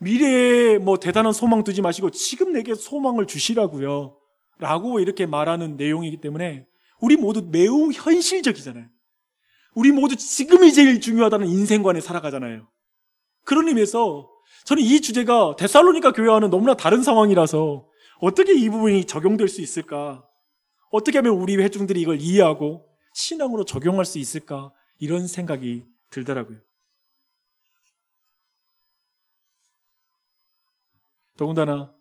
미래에 뭐 대단한 소망 두지 마시고 지금 내게 소망을 주시라고요. 라고 이렇게 말하는 내용이기 때문에 우리 모두 매우 현실적이잖아요. 우리 모두 지금이 제일 중요하다는 인생관에 살아가잖아요. 그런 의미에서 저는 이 주제가 데살로니가 교회와는 너무나 다른 상황이라서 어떻게 이 부분이 적용될 수 있을까? 어떻게 하면 우리 회중들이 이걸 이해하고 신앙으로 적용할 수 있을까? 이런 생각이 들더라고요. 더군다나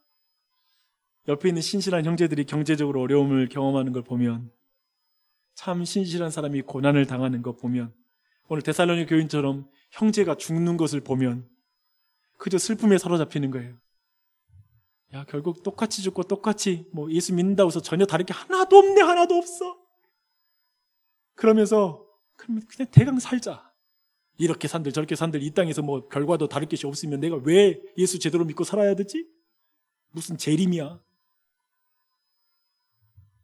옆에 있는 신실한 형제들이 경제적으로 어려움을 경험하는 걸 보면, 참 신실한 사람이 고난을 당하는 것 보면, 오늘 데살로니가 교인처럼 형제가 죽는 것을 보면 그저 슬픔에 사로잡히는 거예요. 야, 결국 똑같이 죽고 똑같이 뭐 예수 믿는다고 해서 전혀 다를 게 하나도 없네, 하나도 없어. 그러면서 그러면 그냥 대강 살자. 이렇게 산들 저렇게 산들 이 땅에서 뭐 결과도 다를 것이 없으면 내가 왜 예수 제대로 믿고 살아야 되지? 무슨 재림이야.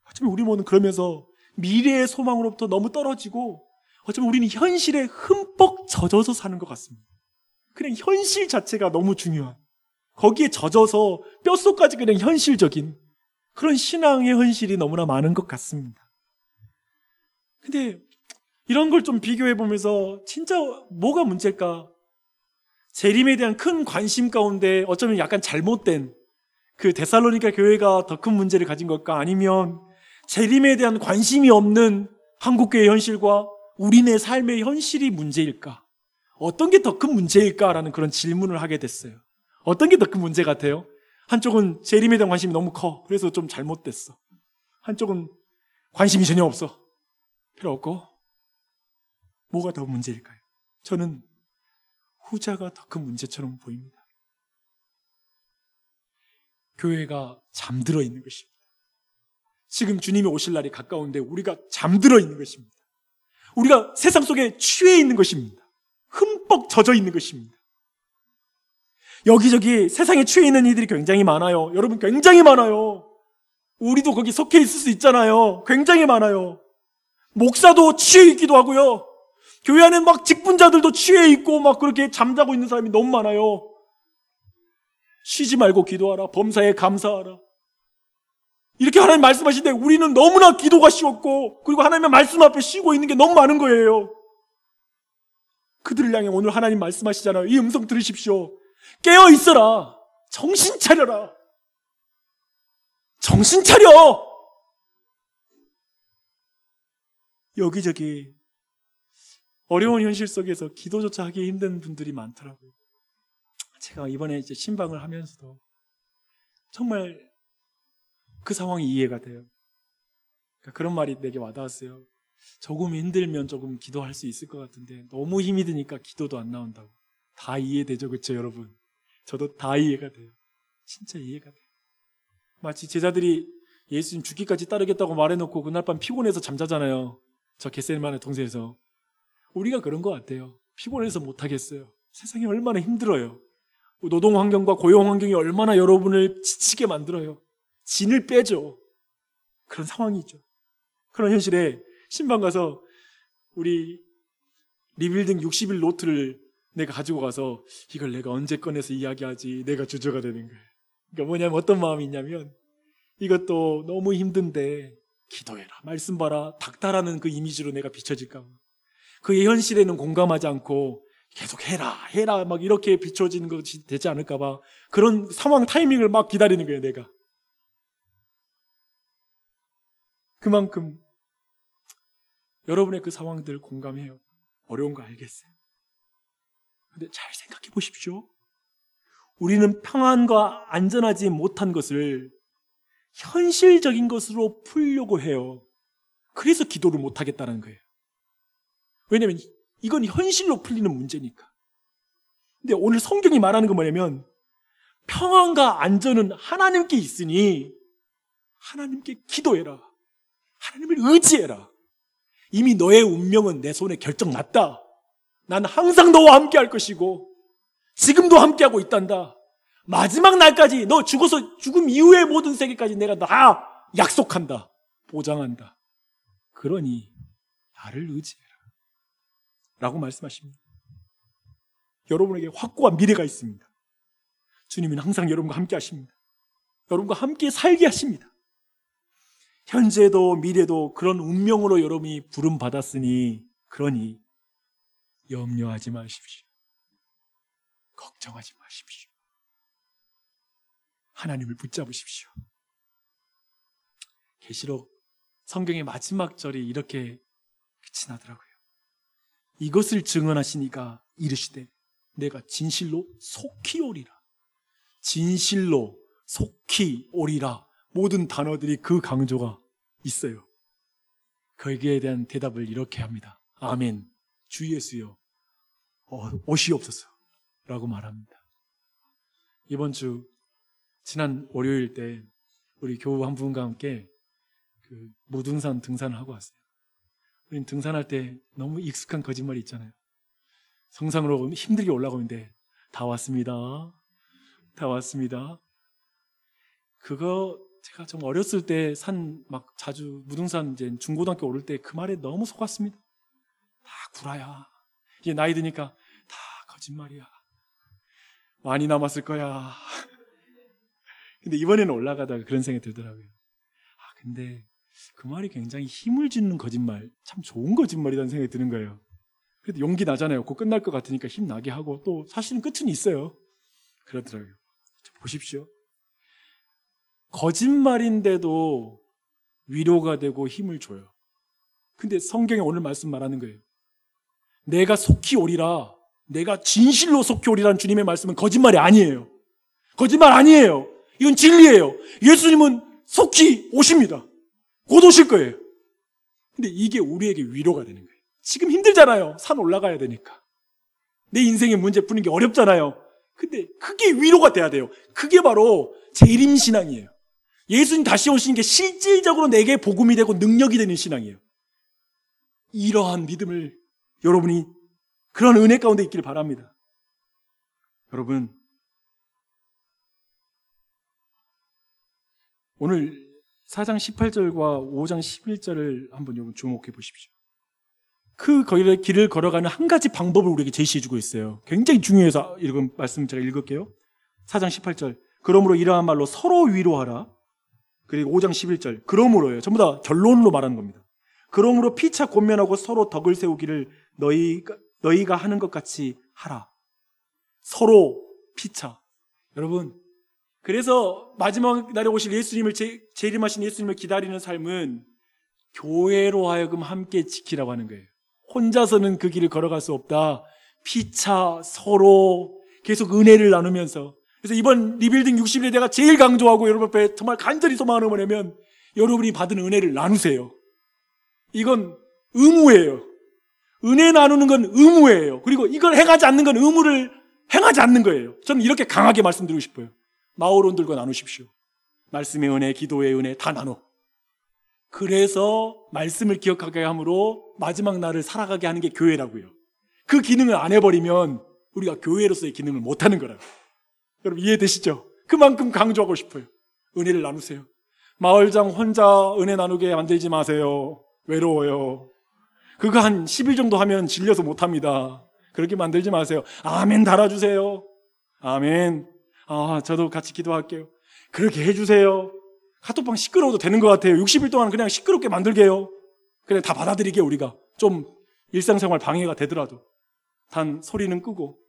하지만 우리 모두는 그러면서 미래의 소망으로부터 너무 떨어지고 어쩌면 우리는 현실에 흠뻑 젖어서 사는 것 같습니다. 그냥 현실 자체가 너무 중요한, 거기에 젖어서 뼛속까지 그냥 현실적인 그런 신앙의 현실이 너무나 많은 것 같습니다. 근데 이런 걸 좀 비교해 보면서 진짜 뭐가 문제일까? 재림에 대한 큰 관심 가운데 어쩌면 약간 잘못된 그 데살로니가 교회가 더 큰 문제를 가진 걸까? 아니면 재림에 대한 관심이 없는 한국교회의 현실과 우리네 삶의 현실이 문제일까? 어떤 게 더 큰 문제일까라는 그런 질문을 하게 됐어요. 어떤 게 더 큰 문제 같아요? 한쪽은 재림에 대한 관심이 너무 커. 그래서 좀 잘못됐어. 한쪽은 관심이 전혀 없어. 필요 없고. 뭐가 더 문제일까요? 저는 후자가 더 큰 문제처럼 보입니다. 교회가 잠들어 있는 것입니다. 지금 주님이 오실 날이 가까운데 우리가 잠들어 있는 것입니다. 우리가 세상 속에 취해 있는 것입니다. 흠뻑 젖어 있는 것입니다. 여기저기 세상에 취해 있는 이들이 굉장히 많아요. 여러분, 굉장히 많아요. 우리도 거기 속해 있을 수 있잖아요. 굉장히 많아요. 목사도 취해 있기도 하고요. 교회 안에 막 직분자들도 취해 있고 막 그렇게 잠자고 있는 사람이 너무 많아요. 쉬지 말고 기도하라. 범사에 감사하라. 이렇게 하나님 말씀하시는데 우리는 너무나 기도가 쉬웠고, 그리고 하나님의 말씀 앞에 쉬고 있는 게 너무 많은 거예요. 그들을 향해 오늘 하나님 말씀하시잖아요. 이 음성 들으십시오. 깨어 있어라. 정신 차려라. 정신 차려. 여기저기 어려운 현실 속에서 기도조차 하기 힘든 분들이 많더라고요. 제가 이번에 이제 신방을 하면서도 정말 그 상황이 이해가 돼요. 그러니까 그런 말이 내게 와닿았어요. 조금 힘들면 조금 기도할 수 있을 것 같은데 너무 힘이 드니까 기도도 안 나온다고. 다 이해되죠, 그렇죠, 여러분? 저도 다 이해가 돼요. 진짜 이해가 돼요. 마치 제자들이 예수님 죽기까지 따르겠다고 말해놓고 그날 밤 피곤해서 잠자잖아요. 저 겟세마네 동산에서. 우리가 그런 것 같아요. 피곤해서 못하겠어요. 세상이 얼마나 힘들어요. 노동 환경과 고용 환경이 얼마나 여러분을 지치게 만들어요. 진을 빼죠. 그런 상황이죠. 그런 현실에 신방 가서 우리 리빌딩 60일 노트를 내가 가지고 가서 이걸 내가 언제 꺼내서 이야기하지, 내가 주저가 되는 거예요. 그러니까 뭐냐면 어떤 마음이 있냐면 이것도 너무 힘든데 기도해라, 말씀 봐라, 닥달하는 그 이미지로 내가 비춰질까 봐. 그의 현실에는 공감하지 않고 계속 해라 막 이렇게 비춰지는 것이 되지 않을까 봐 그런 상황 타이밍을 막 기다리는 거예요, 내가. 그만큼 여러분의 그 상황들 공감해요. 어려운 거 알겠어요. 근데 잘 생각해 보십시오. 우리는 평안과 안전하지 못한 것을 현실적인 것으로 풀려고 해요. 그래서 기도를 못 하겠다는 거예요. 왜냐하면 이건 현실로 풀리는 문제니까. 근데 오늘 성경이 말하는 건 뭐냐면 평안과 안전은 하나님께 있으니 하나님께 기도해라. 하나님을 의지해라. 이미 너의 운명은 내 손에 결정났다. 난 항상 너와 함께 할 것이고 지금도 함께하고 있단다. 마지막 날까지 너 죽어서 죽음 이후의 모든 세계까지 내가 다 약속한다. 보장한다. 그러니 나를 의지해라 라고 말씀하십니다. 여러분에게 확고한 미래가 있습니다. 주님은 항상 여러분과 함께 하십니다. 여러분과 함께 살게 하십니다. 현재도 미래도 그런 운명으로 여러분이 부름받았으니 그러니 염려하지 마십시오. 걱정하지 마십시오. 하나님을 붙잡으십시오. 계시록 성경의 마지막 절이 이렇게 끝이 나더라고요. 이것을 증언하시니까 이르시되 내가 진실로 속히 오리라. 진실로 속히 오리라. 모든 단어들이 그 강조가 있어요. 거기에 대한 대답을 이렇게 합니다. 아멘. 주 예수여 오시옵소서 라고 말합니다. 이번 주 지난 월요일 때 우리 교우 한 분과 함께 그 무등산 등산을 하고 왔어요. 우리는 등산할 때 너무 익숙한 거짓말이 있잖아요. 정상으로 힘들게 올라가는데 다 왔습니다. 다 왔습니다. 그거 제가 좀 어렸을 때 산 막 자주 무등산 이제 중고등학교 오를 때 그 말에 너무 속았습니다. 다 구라야. 이제 나이 드니까 다 거짓말이야. 많이 남았을 거야. 근데 이번에는 올라가다가 그런 생각이 들더라고요. 근데 그 말이 굉장히 힘을 주는 거짓말, 참 좋은 거짓말이라는 생각이 드는 거예요. 그래도 용기 나잖아요. 곧 끝날 것 같으니까 힘나게 하고 또 사실은 끝은 있어요. 그러더라고요. 보십시오. 거짓말인데도 위로가 되고 힘을 줘요. 근데 성경에 오늘 말씀 말하는 거예요. 내가 속히 오리라. 내가 진실로 속히 오리라는 주님의 말씀은 거짓말이 아니에요. 거짓말 아니에요. 이건 진리예요. 예수님은 속히 오십니다. 곧 오실 거예요. 근데 이게 우리에게 위로가 되는 거예요. 지금 힘들잖아요. 산 올라가야 되니까. 내 인생의 문제 푸는 게 어렵잖아요. 근데 그게 위로가 돼야 돼요. 그게 바로 재림신앙이에요. 예수님 다시 오시는 게 실질적으로 내게 복음이 되고 능력이 되는 신앙이에요. 이러한 믿음을 여러분이 그런 은혜 가운데 있기를 바랍니다. 여러분, 오늘 4장 18절과 5장 11절을 한번 여러분 주목해 보십시오. 그 길을 걸어가는 한 가지 방법을 우리에게 제시해 주고 있어요. 굉장히 중요해서 이런 말씀 제가 읽을게요. 4장 18절. 그러므로 이러한 말로 서로 위로하라. 그리고 5장 11절. 그러므로요. 전부 다 결론으로 말하는 겁니다. 그러므로 피차 권면하고 서로 덕을 세우기를 너희가 하는 것 같이 하라. 서로 피차. 여러분, 그래서 마지막 날에 오실 예수님을 재림하신 예수님을 기다리는 삶은 교회로 하여금 함께 지키라고 하는 거예요. 혼자서는 그 길을 걸어갈 수 없다. 피차 서로 계속 은혜를 나누면서. 그래서 이번 리빌딩 60일에 내가 제일 강조하고 여러분 앞에 정말 간절히 소망하는 뭐냐면 여러분이 받은 은혜를 나누세요. 이건 의무예요. 은혜 나누는 건 의무예요. 그리고 이걸 행하지 않는 건 의무를 행하지 않는 거예요. 저는 이렇게 강하게 말씀드리고 싶어요. 마을원들과 나누십시오. 말씀의 은혜, 기도의 은혜 다 나눠. 그래서 말씀을 기억하게 함으로 마지막 날을 살아가게 하는 게 교회라고요. 그 기능을 안 해버리면 우리가 교회로서의 기능을 못하는 거라고요. 여러분 이해되시죠? 그만큼 강조하고 싶어요. 은혜를 나누세요. 마을장 혼자 은혜 나누게 만들지 마세요. 외로워요. 그거 한 10일 정도 하면 질려서 못합니다. 그렇게 만들지 마세요. 아멘 달아주세요. 아멘. 저도 같이 기도할게요. 그렇게 해주세요. 카톡방 시끄러워도 되는 것 같아요. 60일 동안 그냥 시끄럽게 만들게요. 그냥 다 받아들이게 우리가. 좀 일상생활 방해가 되더라도. 단 소리는 끄고.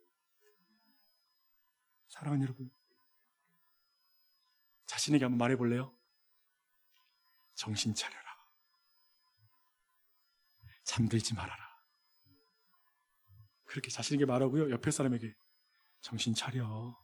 사랑하는 여러분, 자신에게 한번 말해볼래요? 정신 차려라. 잠들지 말아라. 그렇게 자신에게 말하고요. 옆에 사람에게 정신 차려.